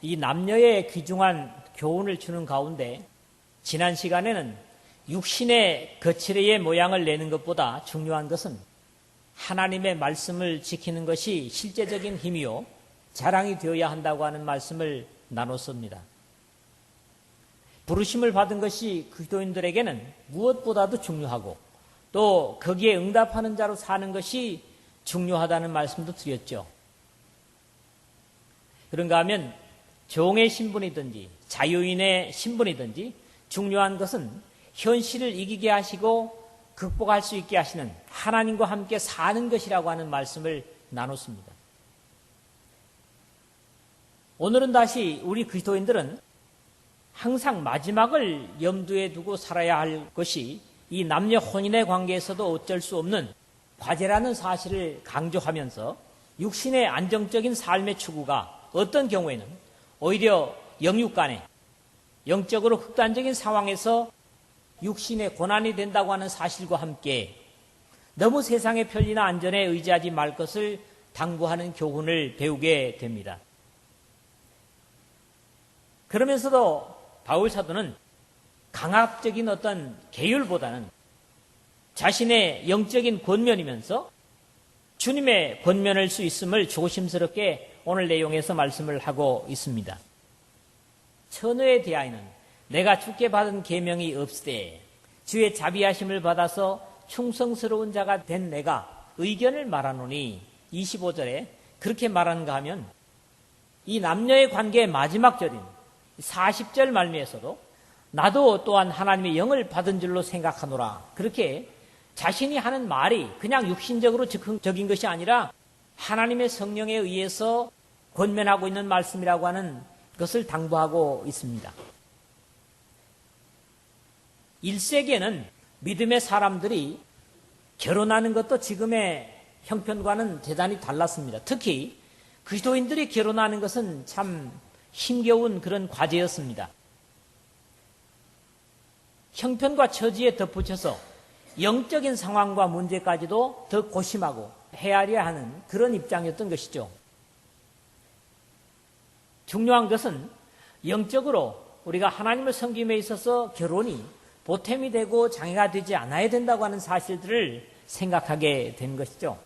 이 남녀의 귀중한 교훈을 주는 가운데 지난 시간에는 육신의 거칠의 모양을 내는 것보다 중요한 것은 하나님의 말씀을 지키는 것이 실제적인 힘이요 자랑이 되어야 한다고 하는 말씀을 나눴습니다. 부르심을 받은 것이 기도인들에게는 무엇보다도 중요하고 또 거기에 응답하는 자로 사는 것이 중요하다는 말씀도 드렸죠. 그런가 하면 종의 신분이든지 자유인의 신분이든지 중요한 것은 현실을 이기게 하시고 극복할 수 있게 하시는 하나님과 함께 사는 것이라고 하는 말씀을 나눴습니다. 오늘은 다시 우리 그리스도인들은 항상 마지막을 염두에 두고 살아야 할 것이 이 남녀 혼인의 관계에서도 어쩔 수 없는 과제라는 사실을 강조하면서 육신의 안정적인 삶의 추구가 어떤 경우에는 오히려 영육 간에 영적으로 극단적인 상황에서 육신의 고난이 된다고 하는 사실과 함께 너무 세상의 편리나 안전에 의지하지 말 것을 당부하는 교훈을 배우게 됩니다. 그러면서도 바울 사도는 강압적인 어떤 계율보다는 자신의 영적인 권면이면서 주님의 권면일 수 있음을 조심스럽게 오늘 내용에서 말씀을 하고 있습니다. 처녀에 대하여는 내가 주께 받은 계명이 없으되 주의 자비하심을 받아서 충성스러운 자가 된 내가 의견을 말하노니 25절에 그렇게 말하는가 하면 이 남녀의 관계의 마지막 절인 40절 말미에서도 나도 또한 하나님의 영을 받은 줄로 생각하노라. 그렇게 자신이 하는 말이 그냥 육신적으로 즉흥적인 것이 아니라 하나님의 성령에 의해서 권면하고 있는 말씀이라고 하는 것을 당부하고 있습니다. 1세기에는 믿음의 사람들이 결혼하는 것도 지금의 형편과는 대단히 달랐습니다. 특히 그리스도인들이 결혼하는 것은 참 힘겨운 그런 과제였습니다. 형편과 처지에 덧붙여서 영적인 상황과 문제까지도 더 고심하고 헤아려야 하는 그런 입장이었던 것이죠. 중요한 것은 영적으로 우리가 하나님을 섬김에 있어서 결혼이 보탬이 되고 장애가 되지 않아야 된다고 하는 사실들을 생각하게 된 것이죠.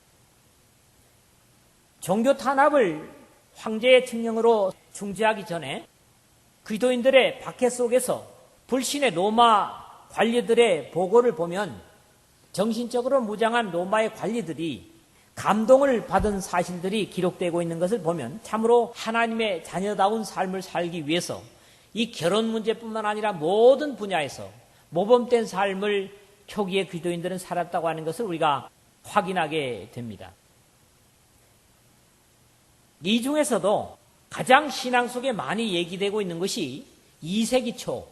종교 탄압을 황제의 칙령으로 중지하기 전에 그리스도인들의 박해 속에서 불신의 로마 관리들의 보고를 보면 정신적으로 무장한 로마의 관리들이 감동을 받은 사실들이 기록되고 있는 것을 보면 참으로 하나님의 자녀다운 삶을 살기 위해서 이 결혼 문제뿐만 아니라 모든 분야에서 모범된 삶을 초기에 그리스도인들은 살았다고 하는 것을 우리가 확인하게 됩니다. 이 중에서도 가장 신앙 속에 많이 얘기되고 있는 것이 2세기 초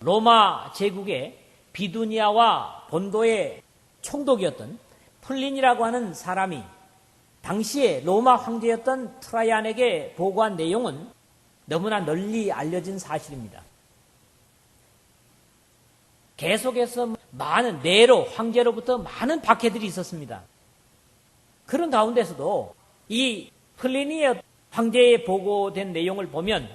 로마 제국의 비두니아와 본도의 총독이었던 플린이라고 하는 사람이 당시에 로마 황제였던 트라이안에게 보고한 내용은 너무나 널리 알려진 사실입니다. 계속해서 많은 네로 황제로부터 많은 박해들이 있었습니다. 그런 가운데서도 이 플리니의 황제에 보고된 내용을 보면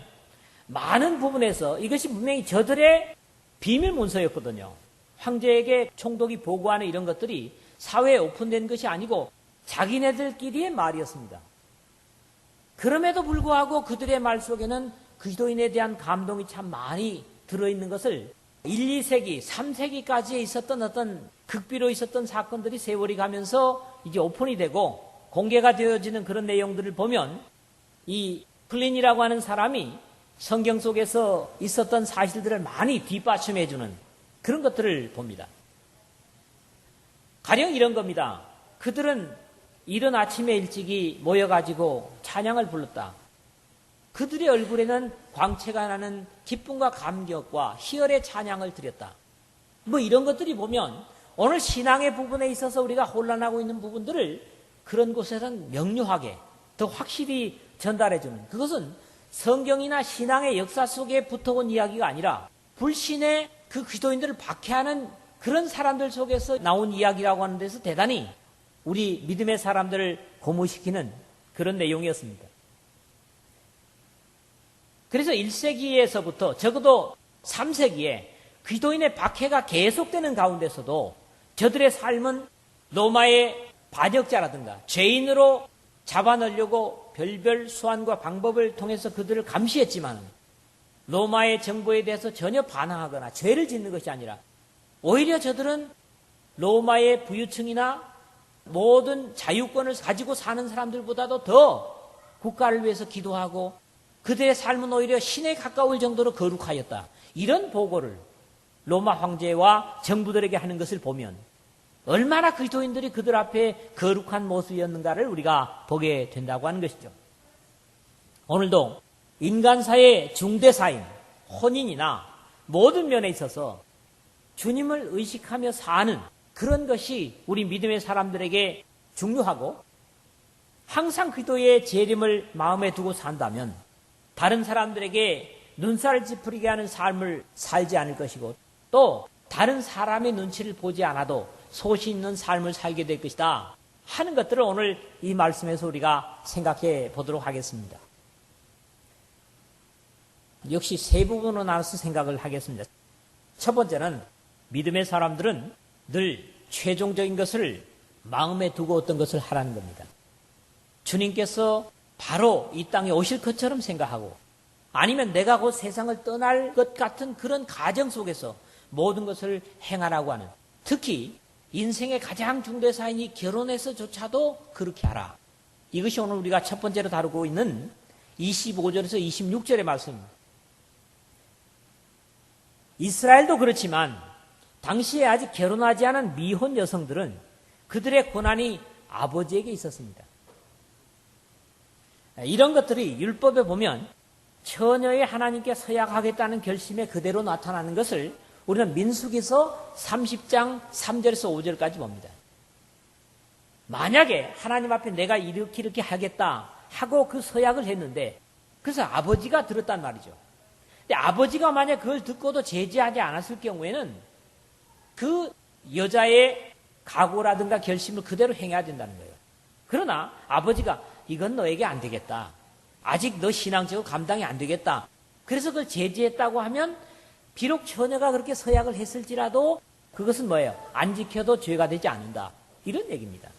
많은 부분에서 이것이 분명히 저들의 비밀 문서였거든요. 황제에게 총독이 보고하는 이런 것들이 사회에 오픈된 것이 아니고 자기네들끼리의 말이었습니다. 그럼에도 불구하고 그들의 말 속에는 그리스도인에 대한 감동이 참 많이 들어있는 것을 1, 2세기, 3세기까지에 있었던 어떤 극비로 있었던 사건들이 세월이 가면서 이제 오픈이 되고 공개가 되어지는 그런 내용들을 보면 이 플린이라고 하는 사람이 성경 속에서 있었던 사실들을 많이 뒷받침해주는 그런 것들을 봅니다. 가령 이런 겁니다. 그들은 이른 아침에 일찍이 모여가지고 찬양을 불렀다. 그들의 얼굴에는 광채가 나는 기쁨과 감격과 희열의 찬양을 드렸다. 뭐 이런 것들이 보면 오늘 신앙의 부분에 있어서 우리가 혼란하고 있는 부분들을 그런 곳에서는 명료하게 더 확실히 전달해주는, 그것은 성경이나 신앙의 역사 속에 붙어온 이야기가 아니라 불신의 그 그리스도인들을 박해하는 그런 사람들 속에서 나온 이야기라고 하는 데서 대단히 우리 믿음의 사람들을 고무시키는 그런 내용이었습니다. 그래서 1세기에서부터 적어도 3세기에 기도인의 박해가 계속되는 가운데서도 저들의 삶은 로마의 반역자라든가 죄인으로 잡아넣으려고 별별 수완과 방법을 통해서 그들을 감시했지만 로마의 정부에 대해서 전혀 반항하거나 죄를 짓는 것이 아니라 오히려 저들은 로마의 부유층이나 모든 자유권을 가지고 사는 사람들보다도 더 국가를 위해서 기도하고 그들의 삶은 오히려 신에 가까울 정도로 거룩하였다. 이런 보고를 로마 황제와 정부들에게 하는 것을 보면 얼마나 그리스도인들이 그들 앞에 거룩한 모습이었는가를 우리가 보게 된다고 하는 것이죠. 오늘도 인간사의 중대사인 혼인이나 모든 면에 있어서 주님을 의식하며 사는 그런 것이 우리 믿음의 사람들에게 중요하고 항상 그리스도의 재림을 마음에 두고 산다면 다른 사람들에게 눈살을 찌푸리게 하는 삶을 살지 않을 것이고 또 다른 사람의 눈치를 보지 않아도 소신 있는 삶을 살게 될 것이다 하는 것들을 오늘 이 말씀에서 우리가 생각해 보도록 하겠습니다. 역시 세 부분으로 나눠서 생각을 하겠습니다. 첫 번째는 믿음의 사람들은 늘 최종적인 것을 마음에 두고 어떤 것을 하라는 겁니다. 주님께서 바로 이 땅에 오실 것처럼 생각하고 아니면 내가 곧 세상을 떠날 것 같은 그런 가정 속에서 모든 것을 행하라고 하는, 특히 인생의 가장 중대사인이 결혼해서조차도 그렇게 하라. 이것이 오늘 우리가 첫 번째로 다루고 있는 25절에서 26절의 말씀입니다. 이스라엘도 그렇지만 당시에 아직 결혼하지 않은 미혼 여성들은 그들의 고난이 아버지에게 있었습니다. 이런 것들이 율법에 보면 처녀의 하나님께 서약하겠다는 결심에 그대로 나타나는 것을 우리는 민수기서 30장 3절에서 5절까지 봅니다. 만약에 하나님 앞에 내가 이렇게 하겠다 하고 그 서약을 했는데 그래서 아버지가 들었단 말이죠. 근데 아버지가 만약 그걸 듣고도 제지하지 않았을 경우에는 그 여자의 각오라든가 결심을 그대로 행해야 된다는 거예요. 그러나 아버지가 이건 너에게 안 되겠다. 아직 너 신앙적으로 감당이 안 되겠다. 그래서 그걸 제지했다고 하면 비록 처녀가 그렇게 서약을 했을지라도 그것은 뭐예요? 안 지켜도 죄가 되지 않는다. 이런 얘기입니다.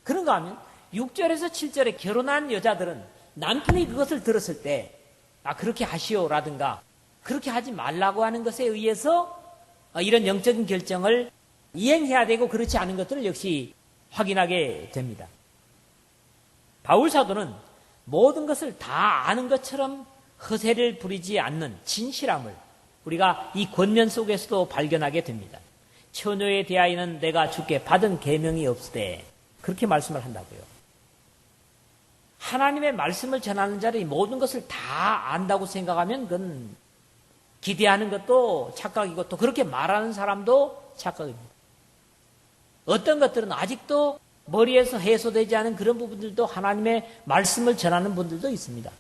그런가 하면 6절에서 7절에 결혼한 여자들은 남편이 그것을 들었을 때 그렇게 하시오라든가 그렇게 하지 말라고 하는 것에 의해서 이런 영적인 결정을 이행해야 되고 그렇지 않은 것들을 역시 확인하게 됩니다. 바울 사도는 모든 것을 다 아는 것처럼 허세를 부리지 않는 진실함을 우리가 이 권면 속에서도 발견하게 됩니다. 처녀에 대하여는 내가 주께 받은 계명이 없으되 그렇게 말씀을 한다고요. 하나님의 말씀을 전하는 자들이 모든 것을 다 안다고 생각하면 그건 기대하는 것도 착각이고 또 그렇게 말하는 사람도 착각입니다. 어떤 것들은 아직도 머리에서 해소되지 않은 그런 부분들도 하나님의 말씀을 전하는 분들도 있습니다.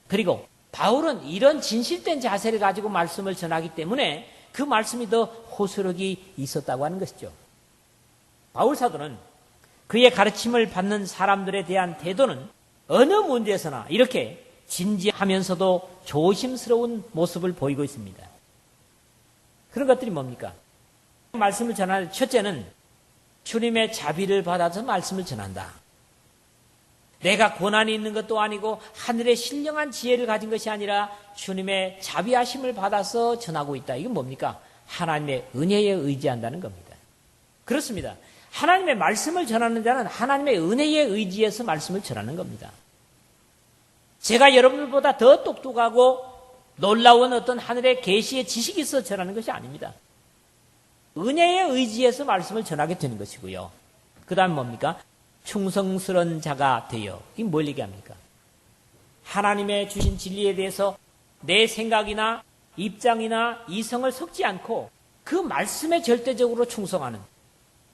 그리고 바울은 이런 진실된 자세를 가지고 말씀을 전하기 때문에 그 말씀이 더 호소력이 있었다고 하는 것이죠. 바울 사도는 그의 가르침을 받는 사람들에 대한 태도는 어느 문제에서나 이렇게 진지하면서도 조심스러운 모습을 보이고 있습니다. 그런 것들이 뭡니까? 말씀을 전하는 첫째는 주님의 자비를 받아서 말씀을 전한다. 내가 고난이 있는 것도 아니고 하늘의 신령한 지혜를 가진 것이 아니라 주님의 자비하심을 받아서 전하고 있다. 이건 뭡니까? 하나님의 은혜에 의지한다는 겁니다. 그렇습니다. 하나님의 말씀을 전하는 자는 하나님의 은혜에 의지해서 말씀을 전하는 겁니다. 제가 여러분들보다 더 똑똑하고 놀라운 어떤 하늘의 계시의 지식이 있어 전하는 것이 아닙니다. 은혜에 의지해서 말씀을 전하게 되는 것이고요. 그 다음 뭡니까? 충성스러운 자가 되어. 이게 뭘 얘기합니까? 하나님의 주신 진리에 대해서 내 생각이나 입장이나 이성을 섞지 않고 그 말씀에 절대적으로 충성하는.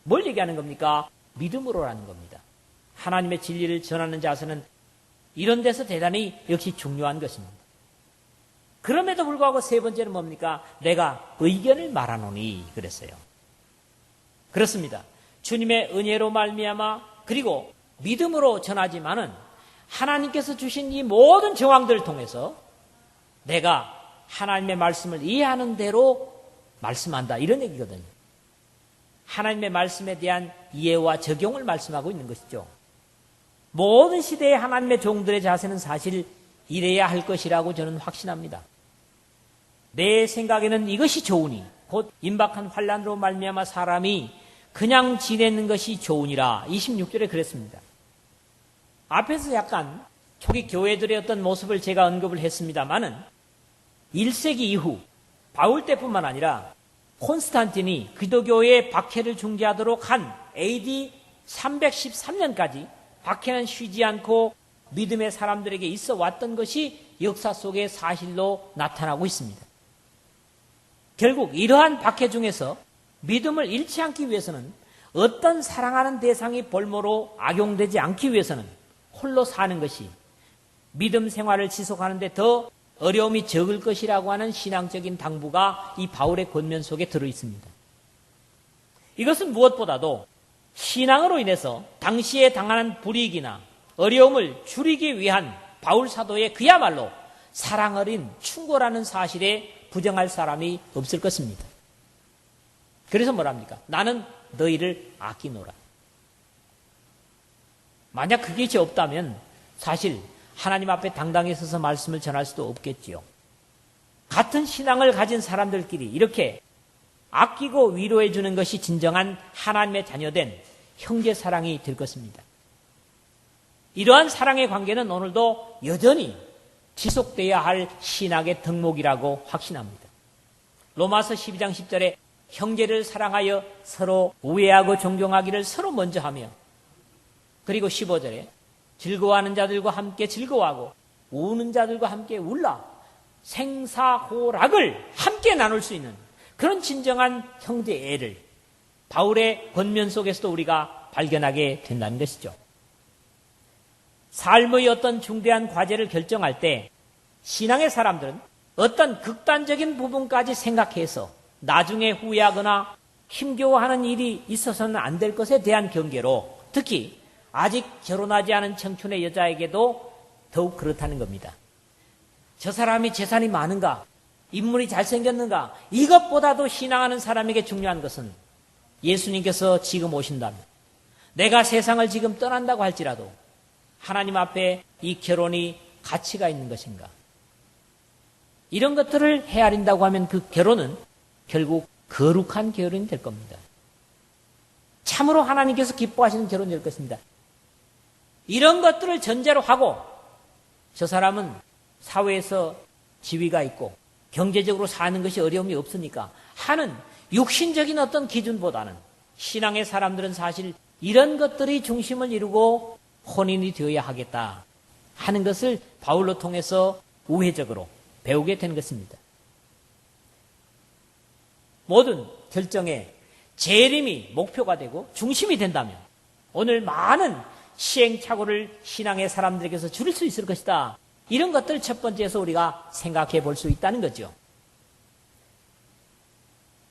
뭘 얘기하는 겁니까? 믿음으로라는 겁니다. 하나님의 진리를 전하는 자세는 이런 데서 대단히 역시 중요한 것입니다. 그럼에도 불구하고 세 번째는 뭡니까? 내가 의견을 말하노니 그랬어요. 그렇습니다. 주님의 은혜로 말미암아 그리고 믿음으로 전하지만은 하나님께서 주신 이 모든 정황들을 통해서 내가 하나님의 말씀을 이해하는 대로 말씀한다. 이런 얘기거든요. 하나님의 말씀에 대한 이해와 적용을 말씀하고 있는 것이죠. 모든 시대의 하나님의 종들의 자세는 사실 이래야 할 것이라고 저는 확신합니다. 내 생각에는 이것이 좋으니 곧 임박한 환난으로 말미암아 사람이 그냥 지내는 것이 좋으니라. 26절에 그랬습니다. 앞에서 약간 초기 교회들의 어떤 모습을 제가 언급을 했습니다마는 1세기 이후 바울 때뿐만 아니라 콘스탄틴이 기독교의 박해를 중재하도록 한 AD 313년까지 박해는 쉬지 않고 믿음의 사람들에게 있어 왔던 것이 역사 속의 사실로 나타나고 있습니다. 결국 이러한 박해 중에서 믿음을 잃지 않기 위해서는 어떤 사랑하는 대상이 볼모로 악용되지 않기 위해서는 홀로 사는 것이 믿음 생활을 지속하는데 더 어려움이 적을 것이라고 하는 신앙적인 당부가 이 바울의 권면 속에 들어있습니다. 이것은 무엇보다도 신앙으로 인해서 당시에 당하는 불이익이나 어려움을 줄이기 위한 바울 사도의 그야말로 사랑 어린 충고라는 사실에 부정할 사람이 없을 것입니다. 그래서 뭐랍니까? 나는 너희를 아끼노라. 만약 그것이 없다면 사실 하나님 앞에 당당히 서서 말씀을 전할 수도 없겠지요. 같은 신앙을 가진 사람들끼리 이렇게 아끼고 위로해 주는 것이 진정한 하나님의 자녀된 형제 사랑이 될 것입니다. 이러한 사랑의 관계는 오늘도 여전히 지속되어야 할 신학의 덕목이라고 확신합니다. 로마서 12장 10절에 형제를 사랑하여 서로 우애하고 존경하기를 서로 먼저 하며, 그리고 15절에 즐거워하는 자들과 함께 즐거워하고 우는 자들과 함께 울라, 생사호락을 함께 나눌 수 있는 그런 진정한 형제애를 바울의 권면 속에서도 우리가 발견하게 된다는 것이죠. 삶의 어떤 중대한 과제를 결정할 때 신앙의 사람들은 어떤 극단적인 부분까지 생각해서 나중에 후회하거나 힘겨워하는 일이 있어서는 안 될 것에 대한 경계로, 특히 아직 결혼하지 않은 청춘의 여자에게도 더욱 그렇다는 겁니다. 저 사람이 재산이 많은가, 인물이 잘생겼는가, 이것보다도 신앙하는 사람에게 중요한 것은 예수님께서 지금 오신다면, 내가 세상을 지금 떠난다고 할지라도 하나님 앞에 이 결혼이 가치가 있는 것인가, 이런 것들을 헤아린다고 하면 그 결혼은 결국 거룩한 결혼이 될 겁니다. 참으로 하나님께서 기뻐하시는 결혼이 될 것입니다. 이런 것들을 전제로 하고 저 사람은 사회에서 지위가 있고 경제적으로 사는 것이 어려움이 없으니까 하는 육신적인 어떤 기준보다는 신앙의 사람들은 사실 이런 것들이 중심을 이루고 혼인이 되어야 하겠다 하는 것을 바울로 통해서 우회적으로 배우게 된 것입니다. 모든 결정에 재림이 목표가 되고 중심이 된다면 오늘 많은 시행착오를 신앙의 사람들에게서 줄일 수 있을 것이다. 이런 것들 첫 번째에서 우리가 생각해 볼 수 있다는 거죠.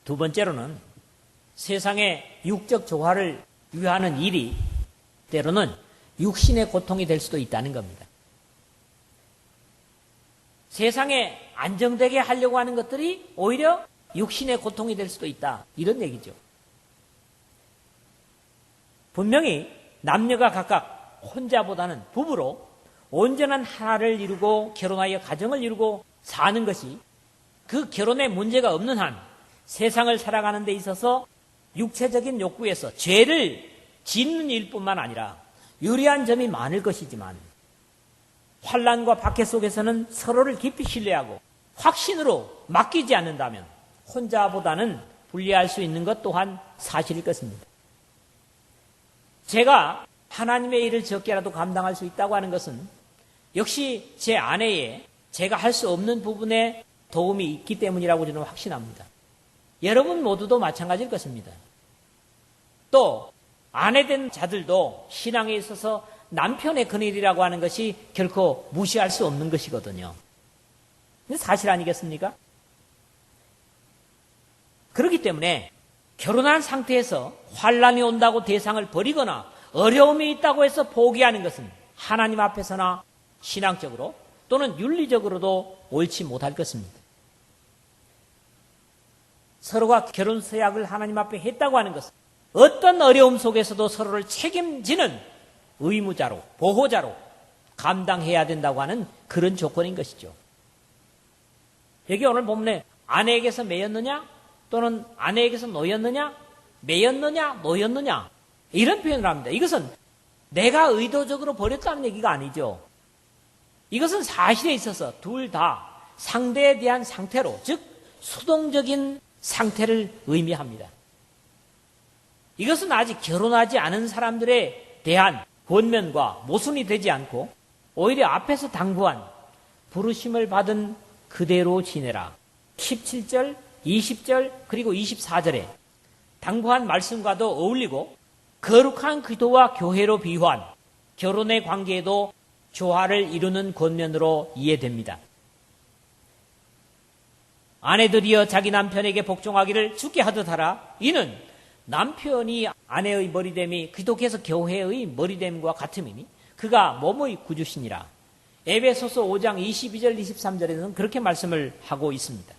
두 번째로는 세상의 육적 조화를 위하는 일이 때로는 육신의 고통이 될 수도 있다는 겁니다. 세상에 안정되게 하려고 하는 것들이 오히려 육신의 고통이 될 수도 있다. 이런 얘기죠. 분명히 남녀가 각각 혼자보다는 부부로 온전한 하나를 이루고 결혼하여 가정을 이루고 사는 것이 그 결혼에 문제가 없는 한 세상을 살아가는 데 있어서 육체적인 욕구에서 죄를 짓는 일뿐만 아니라 유리한 점이 많을 것이지만 환난과 박해 속에서는 서로를 깊이 신뢰하고 확신으로 맡기지 않는다면 혼자보다는 불리할 수 있는 것 또한 사실일 것입니다. 제가 하나님의 일을 적게라도 감당할 수 있다고 하는 것은 역시 제 아내의 제가 할 수 없는 부분에 도움이 있기 때문이라고 저는 확신합니다. 여러분 모두도 마찬가지일 것입니다. 또 아내된 자들도 신앙에 있어서 남편의 그늘이라고 하는 것이 결코 무시할 수 없는 것이거든요. 사실 아니겠습니까? 그렇기 때문에 결혼한 상태에서 환난이 온다고 대상을 버리거나 어려움이 있다고 해서 포기하는 것은 하나님 앞에서나 신앙적으로 또는 윤리적으로도 옳지 못할 것입니다. 서로가 결혼 서약을 하나님 앞에 했다고 하는 것은 어떤 어려움 속에서도 서로를 책임지는 의무자로, 보호자로 감당해야 된다고 하는 그런 조건인 것이죠. 여기 오늘 본문에 아내에게서 매였느냐 또는 아내에게서 놓였느냐, 매였느냐, 놓였느냐 이런 표현을 합니다. 이것은 내가 의도적으로 버렸다는 얘기가 아니죠. 이것은 사실에 있어서 둘 다 상대에 대한 상태로, 즉 수동적인 상태를 의미합니다. 이것은 아직 결혼하지 않은 사람들에 대한 권면과 모순이 되지 않고 오히려 앞에서 당부한 부르심을 받은 그대로 지내라. 17절, 20절 그리고 24절에 당부한 말씀과도 어울리고 거룩한 기도와 교회로 비유한 결혼의 관계에도 조화를 이루는 권면으로 이해됩니다. 아내들이여 자기 남편에게 복종하기를 주께 하듯 하라. 이는 남편이 아내의 머리됨이 기독해서 교회의 머리됨과 같음이니 그가 몸의 구주시니라. 에베소서 5장 22절 23절에는 그렇게 말씀을 하고 있습니다.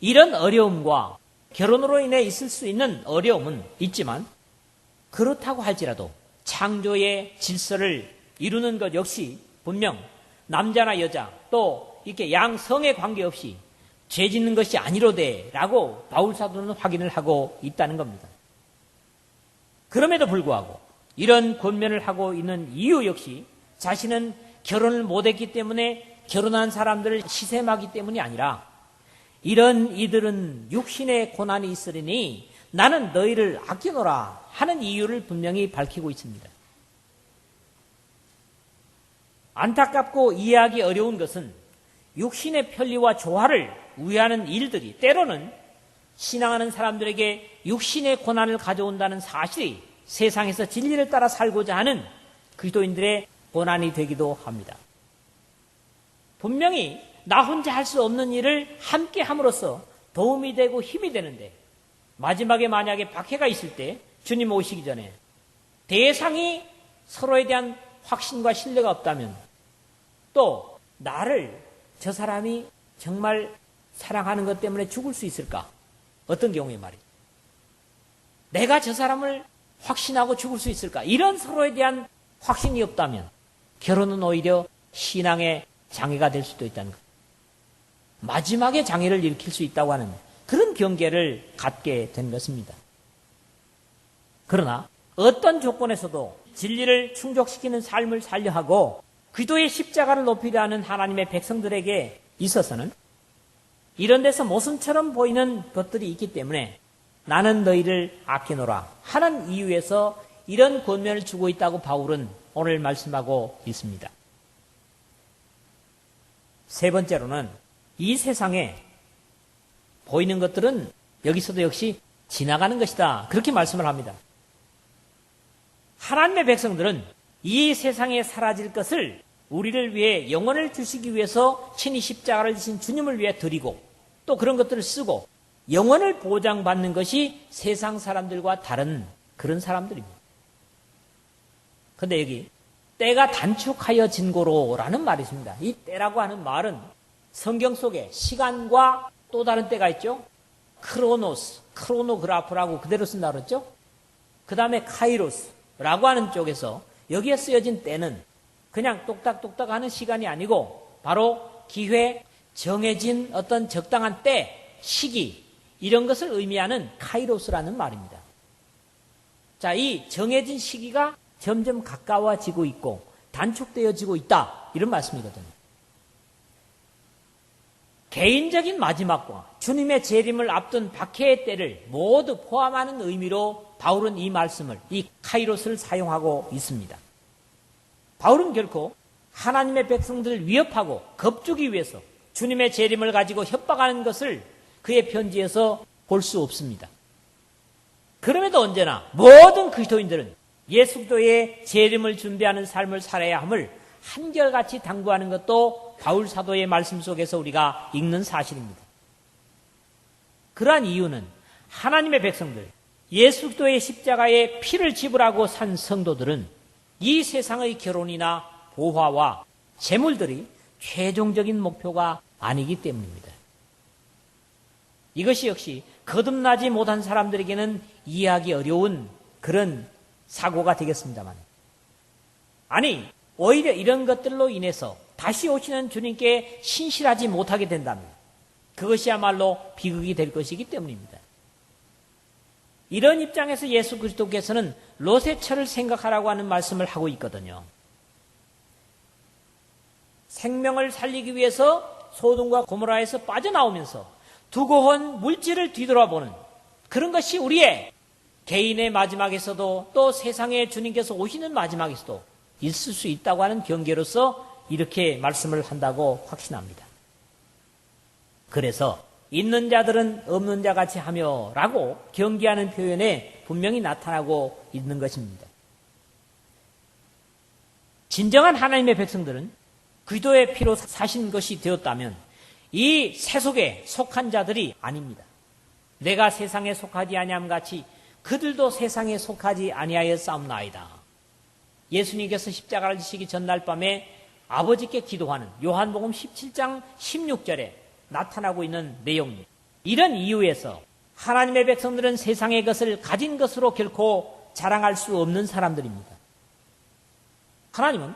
이런 어려움과 결혼으로 인해 있을 수 있는 어려움은 있지만 그렇다고 할지라도 창조의 질서를 이루는 것 역시 분명 남자나 여자 또 이렇게 양성에 관계없이 죄 짓는 것이 아니로되라고 바울 사도는 확인을 하고 있다는 겁니다. 그럼에도 불구하고 이런 권면을 하고 있는 이유 역시 자신은 결혼을 못했기 때문에 결혼한 사람들을 시샘하기 때문이 아니라 이런 이들은 육신의 고난이 있으리니 나는 너희를 아껴노라 하는 이유를 분명히 밝히고 있습니다. 안타깝고 이해하기 어려운 것은 육신의 편리와 조화를 위하는 일들이 때로는 신앙하는 사람들에게 육신의 고난을 가져온다는 사실이 세상에서 진리를 따라 살고자 하는 그리스도인들의 고난이 되기도 합니다. 분명히 나 혼자 할 수 없는 일을 함께 함으로써 도움이 되고 힘이 되는데 마지막에 만약에 박해가 있을 때 주님 오시기 전에 대상이 서로에 대한 확신과 신뢰가 없다면 또 나를 저 사람이 정말 사랑하는 것 때문에 죽을 수 있을까? 어떤 경우에 말이죠. 내가 저 사람을 확신하고 죽을 수 있을까? 이런 서로에 대한 확신이 없다면 결혼은 오히려 신앙의 장애가 될 수도 있다는 것. 마지막에 장애를 일으킬 수 있다고 하는 그런 경계를 갖게 된 것입니다. 그러나 어떤 조건에서도 진리를 충족시키는 삶을 살려 하고 기도의 십자가를 높이려 하는 하나님의 백성들에게 있어서는 이런 데서 모순처럼 보이는 것들이 있기 때문에 나는 너희를 아끼노라 하는 이유에서 이런 권면을 주고 있다고 바울은 오늘 말씀하고 있습니다. 세 번째로는 이 세상에 보이는 것들은 여기서도 역시 지나가는 것이다. 그렇게 말씀을 합니다. 하나님의 백성들은 이 세상에 사라질 것을 우리를 위해 영혼을 주시기 위해서 친히 십자가를 지신 주님을 위해 드리고 또 그런 것들을 쓰고 영혼을 보장받는 것이 세상 사람들과 다른 그런 사람들입니다. 그런데 여기 때가 단축하여진 고로라는 말이 있습니다. 이 때라고 하는 말은 성경 속에 시간과 또 다른 때가 있죠. 크로노스, 크로노그라프라고 그대로 쓴다고 그랬죠. 그 다음에 카이로스라고 하는 쪽에서 여기에 쓰여진 때는 그냥 똑딱똑딱 하는 시간이 아니고 바로 기회, 정해진 어떤 적당한 때, 시기 이런 것을 의미하는 카이로스라는 말입니다. 자, 이 정해진 시기가 점점 가까워지고 있고 단축되어지고 있다 이런 말씀이거든요. 개인적인 마지막과 주님의 재림을 앞둔 박해의 때를 모두 포함하는 의미로 바울은 이 말씀을, 이 카이로스를 사용하고 있습니다. 바울은 결코 하나님의 백성들을 위협하고 겁주기 위해서 주님의 재림을 가지고 협박하는 것을 그의 편지에서 볼 수 없습니다. 그럼에도 언제나 모든 그리스도인들은 예수 그리스도의 재림을 준비하는 삶을 살아야 함을 한결같이 당부하는 것도 바울 사도의 말씀 속에서 우리가 읽는 사실입니다. 그러한 이유는 하나님의 백성들, 예수 그리스도의 십자가에 피를 지불하고 산 성도들은 이 세상의 결혼이나 보화와 재물들이 최종적인 목표가 아니기 때문입니다. 이것이 역시 거듭나지 못한 사람들에게는 이해하기 어려운 그런 사고가 되겠습니다만, 아니 오히려 이런 것들로 인해서 다시 오시는 주님께 신실하지 못하게 된다면 그것이야말로 비극이 될 것이기 때문입니다. 이런 입장에서 예수 그리스도께서는 롯의 처를 생각하라고 하는 말씀을 하고 있거든요. 생명을 살리기 위해서 소돔과 고모라에서 빠져나오면서 두고 온 물질을 뒤돌아보는 그런 것이 우리의 개인의 마지막에서도 또 세상에 주님께서 오시는 마지막에서도 있을 수 있다고 하는 경계로서 이렇게 말씀을 한다고 확신합니다. 그래서 있는 자들은 없는 자같이 하며 라고 경계하는 표현에 분명히 나타나고 있는 것입니다. 진정한 하나님의 백성들은 그리스도의 피로 사신 것이 되었다면 이 세속에 속한 자들이 아닙니다. 내가 세상에 속하지 아니함 같이 그들도 세상에 속하지 아니하여 싸움나이다. 예수님께서 십자가를 지시기 전날 밤에 아버지께 기도하는 요한복음 17장 16절에 나타나고 있는 내용입니다. 이런 이유에서 하나님의 백성들은 세상의 것을 가진 것으로 결코 자랑할 수 없는 사람들입니다. 하나님은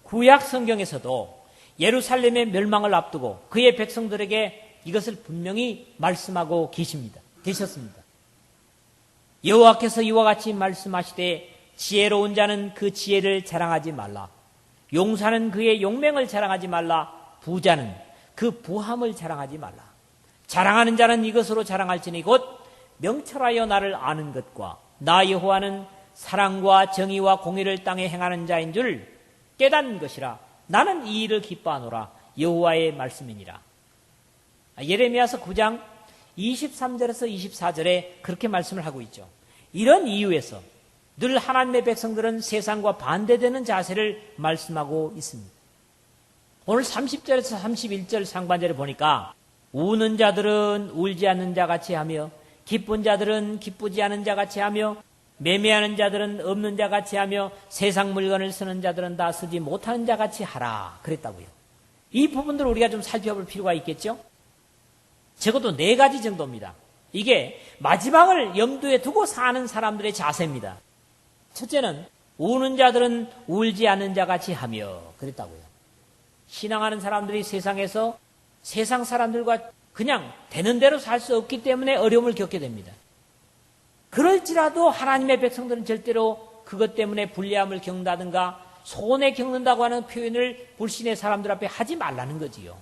구약 성경에서도 예루살렘의 멸망을 앞두고 그의 백성들에게 이것을 분명히 말씀하고 계셨습니다. 여호와께서 이와 같이 말씀하시되 지혜로운 자는 그 지혜를 자랑하지 말라. 용사는 그의 용맹을 자랑하지 말라. 부자는 그 부함을 자랑하지 말라. 자랑하는 자는 이것으로 자랑할지니 곧 명철하여 나를 아는 것과 나 여호와는 사랑과 정의와 공의를 땅에 행하는 자인 줄 깨닫는 것이라. 나는 이 일을 기뻐하노라. 여호와의 말씀이니라. 예레미야서 9장 23절에서 24절에 그렇게 말씀을 하고 있죠. 이런 이유에서 늘 하나님의 백성들은 세상과 반대되는 자세를 말씀하고 있습니다. 오늘 30절에서 31절 상반절에 보니까 우는 자들은 울지 않는 자같이 하며 기쁜 자들은 기쁘지 않은 자같이 하며 매매하는 자들은 없는 자같이 하며 세상 물건을 쓰는 자들은 다 쓰지 못하는 자같이 하라 그랬다고요. 이 부분들을 우리가 좀 살펴볼 필요가 있겠죠. 적어도 4가지 정도입니다. 이게 마지막을 염두에 두고 사는 사람들의 자세입니다. 첫째는 우는 자들은 울지 않는 자같이 하며 그랬다고요. 신앙하는 사람들이 세상에서 세상 사람들과 그냥 되는 대로 살 수 없기 때문에 어려움을 겪게 됩니다. 그럴지라도 하나님의 백성들은 절대로 그것 때문에 불리함을 겪는다든가 손해 겪는다고 하는 표현을 불신의 사람들 앞에 하지 말라는 거지요.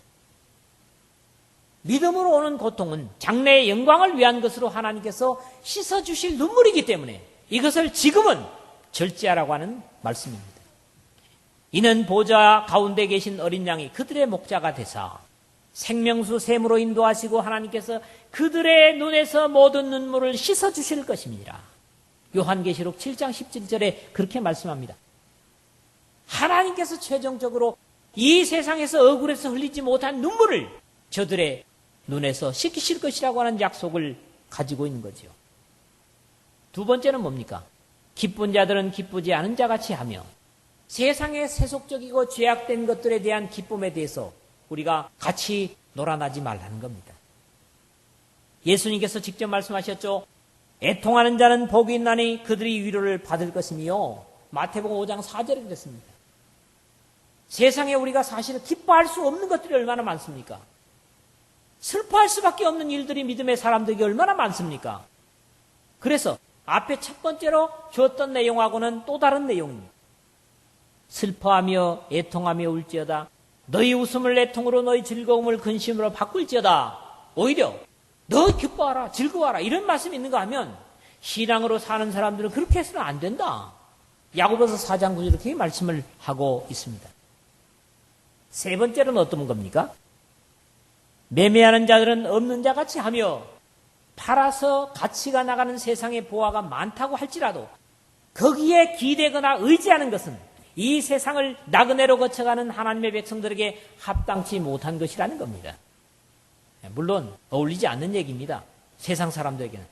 믿음으로 오는 고통은 장래의 영광을 위한 것으로 하나님께서 씻어주실 눈물이기 때문에 이것을 지금은 절제하라고 하는 말씀입니다. 이는 보좌 가운데 계신 어린 양이 그들의 목자가 되사 생명수 샘으로 인도하시고 하나님께서 그들의 눈에서 모든 눈물을 씻어주실 것입니다. 요한계시록 7장 17절에 그렇게 말씀합니다. 하나님께서 최종적으로 이 세상에서 억울해서 흘리지 못한 눈물을 저들의 눈에서 씻기실 것이라고 하는 약속을 가지고 있는 거죠. 두 번째는 뭡니까? 기쁜 자들은 기쁘지 않은 자같이 하며 세상의 세속적이고 죄악된 것들에 대한 기쁨에 대해서 우리가 같이 놀아나지 말라는 겁니다. 예수님께서 직접 말씀하셨죠. 애통하는 자는 복이 있나니 그들이 위로를 받을 것이며 마태복음 5장 4절에 그랬습니다. 세상에 우리가 사실 기뻐할 수 없는 것들이 얼마나 많습니까? 슬퍼할 수밖에 없는 일들이 믿음의 사람들에게 얼마나 많습니까? 그래서 앞에 첫 번째로 줬던 내용하고는 또 다른 내용입니다. 슬퍼하며 애통하며 울지어다. 너희 웃음을 애통으로 너희 즐거움을 근심으로 바꿀지어다. 오히려 너 기뻐하라 즐거워하라 이런 말씀이 있는가 하면 신앙으로 사는 사람들은 그렇게 해서는 안 된다. 야고보서 4장 9절 이렇게 말씀을 하고 있습니다. 세 번째로는 어떤 겁니까? 매매하는 자들은 없는 자같이 하며 팔아서 가치가 나가는 세상의 보화가 많다고 할지라도 거기에 기대거나 의지하는 것은 이 세상을 나그네로 거쳐가는 하나님의 백성들에게 합당치 못한 것이라는 겁니다. 물론 어울리지 않는 얘기입니다. 세상 사람들에게는.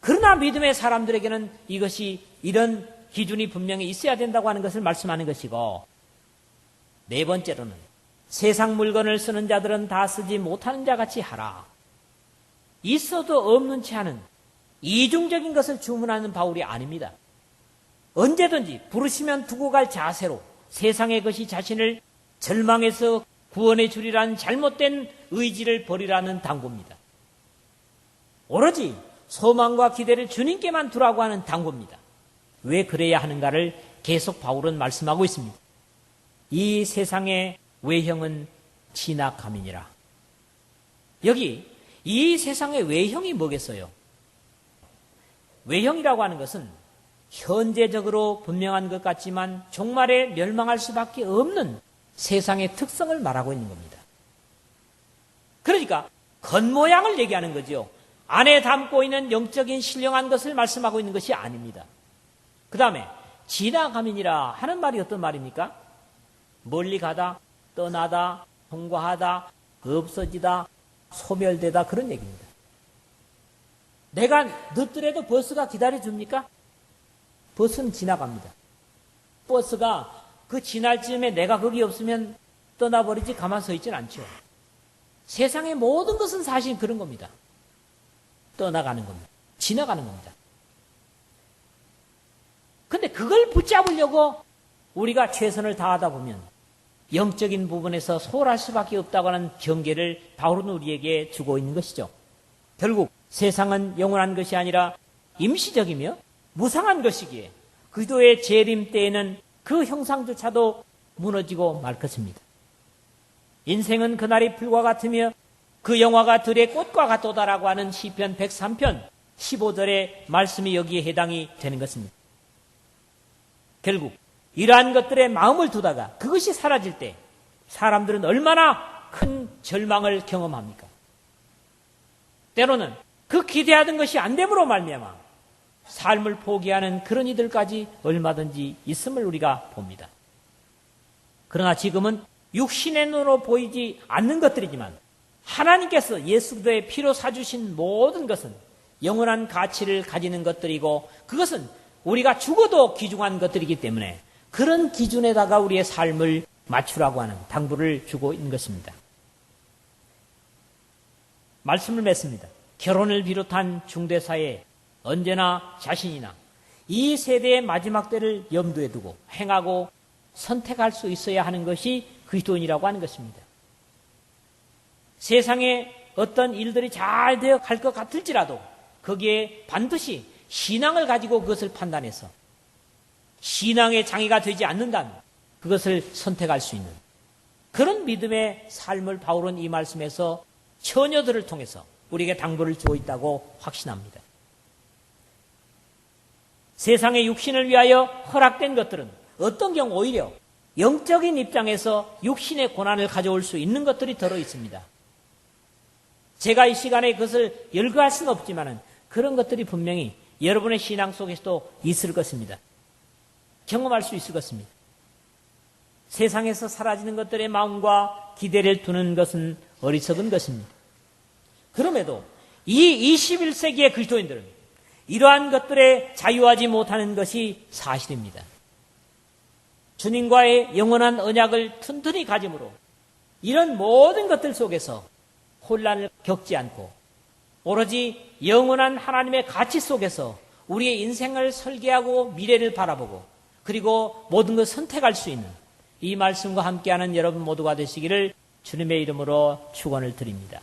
그러나 믿음의 사람들에게는 이것이 이런 기준이 분명히 있어야 된다고 하는 것을 말씀하는 것이고, 네 번째로는 세상 물건을 쓰는 자들은 다 쓰지 못하는 자 같이 하라. 있어도 없는 채 하는 이중적인 것을 주문하는 바울이 아닙니다. 언제든지 부르시면 두고 갈 자세로 세상의 것이 자신을 절망해서 구원해 주리라는 잘못된 의지를 버리라는 당부입니다. 오로지 소망과 기대를 주님께만 두라고 하는 당부입니다. 왜 그래야 하는가를 계속 바울은 말씀하고 있습니다. 이 세상의 외형은 지나감이니라. 여기 이 세상의 외형이 뭐겠어요? 외형이라고 하는 것은 현재적으로 분명한 것 같지만 종말에 멸망할 수밖에 없는 세상의 특성을 말하고 있는 겁니다. 그러니까 겉모양을 얘기하는 거죠. 안에 담고 있는 영적인 신령한 것을 말씀하고 있는 것이 아닙니다. 그 다음에 지나감이니라 하는 말이 어떤 말입니까? 멀리 가다, 떠나다, 통과하다, 없어지다, 소멸되다, 그런 얘기입니다. 내가 늦더라도 버스가 기다려줍니까? 버스는 지나갑니다. 버스가 그 지날 즈음에 내가 거기 없으면 떠나버리지 가만 서 있지는 않죠. 세상의 모든 것은 사실 그런 겁니다. 떠나가는 겁니다. 지나가는 겁니다. 근데 그걸 붙잡으려고 우리가 최선을 다하다 보면 영적인 부분에서 소홀할 수밖에 없다고 하는 경계를 바울은 우리에게 주고 있는 것이죠. 결국 세상은 영원한 것이 아니라 임시적이며 무상한 것이기에 그리스도의 재림 때에는 그 형상조차도 무너지고 말 것입니다. 인생은 그날이 불과 같으며 그 영화가 들의 꽃과 같도다라고 하는 시편 103편 15절의 말씀이 여기에 해당이 되는 것입니다. 결국 이러한 것들에 마음을 두다가 그것이 사라질 때 사람들은 얼마나 큰 절망을 경험합니까? 때로는 그 기대하던 것이 안 됨으로 말미암아 삶을 포기하는 그런 이들까지 얼마든지 있음을 우리가 봅니다. 그러나 지금은 육신의 눈으로 보이지 않는 것들이지만 하나님께서 예수 그리스도의 피로 사주신 모든 것은 영원한 가치를 가지는 것들이고 그것은 우리가 죽어도 귀중한 것들이기 때문에 그런 기준에다가 우리의 삶을 맞추라고 하는 당부를 주고 있는 것입니다. 말씀을 맺습니다. 결혼을 비롯한 중대사에 언제나 자신이나 이 세대의 마지막 때를 염두에 두고 행하고 선택할 수 있어야 하는 것이 그리스도인이라고 하는 것입니다. 세상에 어떤 일들이 잘 되어 갈 것 같을지라도 거기에 반드시 신앙을 가지고 그것을 판단해서 신앙의 장애가 되지 않는다면 그것을 선택할 수 있는 그런 믿음의 삶을 바울은 이 말씀에서 처녀들을 통해서 우리에게 당부를 주고 있다고 확신합니다. 세상의 육신을 위하여 허락된 것들은 어떤 경우 오히려 영적인 입장에서 육신의 고난을 가져올 수 있는 것들이 들어 있습니다. 제가 이 시간에 그것을 열거할 수는 없지만 그런 것들이 분명히 여러분의 신앙 속에서도 있을 것입니다. 경험할 수 있을 것입니다. 세상에서 사라지는 것들의 마음과 기대를 두는 것은 어리석은 것입니다. 그럼에도 이 21세기의 그리스도인들은 이러한 것들에 자유하지 못하는 것이 사실입니다. 주님과의 영원한 언약을 튼튼히 가짐으로 이런 모든 것들 속에서 혼란을 겪지 않고 오로지 영원한 하나님의 가치 속에서 우리의 인생을 설계하고 미래를 바라보고 그리고 모든 것을 선택할 수 있는 이 말씀과 함께하는 여러분 모두가 되시기를 주님의 이름으로 축원을 드립니다.